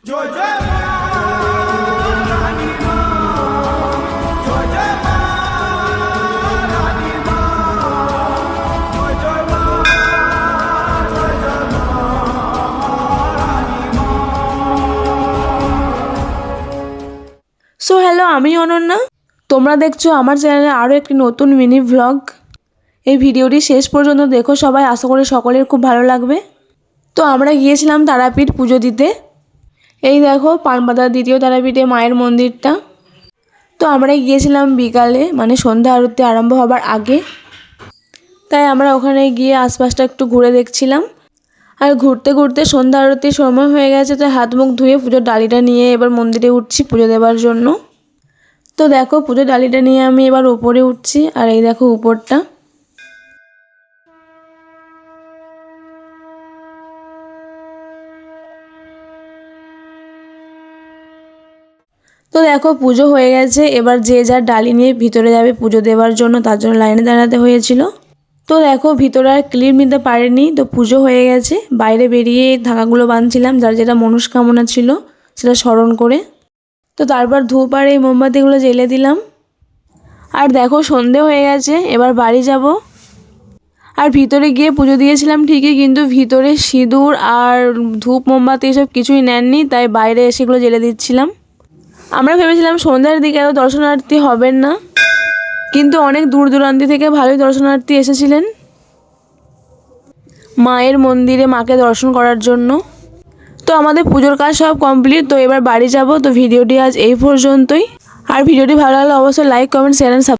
জয় জয় মা রানী মা, জয় জয় মা রানী মা, জয় জয় মা, জয় জয় মা রানী মা। সো হ্যালো, আমি অনন্যা। তোমরা দেখছো আমার চ্যানেলে আরও একটি নতুন মিনি ভ্লগ। এই ভিডিওটি শেষ পর্যন্ত দেখো সবাই, আশা করি সকলের খুব ভালো লাগবে। তো আমরা গিয়েছিলাম তারাপীঠ পুজো দিতে। এই দেখো পানপাতার দ্বিতীয় তারাপীঠে মায়ের মন্দিরটা। তো আমরা গিয়েছিলাম বিকালে, মানে সন্ধ্যা আরতি আরম্ভ হবার আগে। তাই আমরা ওখানে গিয়ে আশপাশটা একটু ঘুরে দেখছিলাম। আর ঘুরতে ঘুরতে সন্ধ্যা আরতির সময় হয়ে গেছে, তো হাত মুখ ধুয়ে পুজোর ডালিটা নিয়ে এবার মন্দিরে উঠছি পুজো দেওয়ার জন্য। তো দেখো পুজোর ডালিটা নিয়ে আমি এবার উপরে উঠছি, আর এই দেখো উপরটা। তো দেখো পুজো হয়ে গেছে, এবার যে যার ডালি নিয়ে ভিতরে যাবে পুজো দেওয়ার জন্য, তার জন্য লাইনে দাঁড়াতে হয়েছিল। তো দেখো ভিতরে আর ক্লিপ নিতে পারিনি, তো পুজো হয়ে গেছে। বাইরে বেরিয়ে ধাগাগুলো বাঁধছিলাম, যার যেটা মনস্কামনা ছিল সেটা স্মরণ করে। তো তারপর ধূপ আর এই মোমবাতিগুলো জ্বেলে দিলাম। আর দেখো সন্ধে হয়ে গেছে, এবার বাড়ি যাব। আর ভিতরে গিয়ে পুজো দিয়েছিলাম ঠিকই, কিন্তু ভিতরে সিঁদুর আর ধূপ মোমবাতি এসব কিছুই নেননি, তাই বাইরে এসে এগুলো জ্বেলে দিচ্ছিলাম। আমরা ভেবেছিলাম সন্ধ্যার দিকে এত দর্শনার্থী হবেন না, কিন্তু অনেক দূর দূরান্তি থেকে ভালোই দর্শনার্থী এসেছিলেন মায়ের মন্দিরে মাকে দর্শন করার জন্য। তো আমাদের পুজোর কাজ সব কমপ্লিট, তো এবার বাড়ি যাব। তো ভিডিওটি আজ এই পর্যন্তই। আর ভিডিওটি ভালো লাগলে অবশ্যই লাইক, কমেন্ট, শেয়ার অ্যান্ড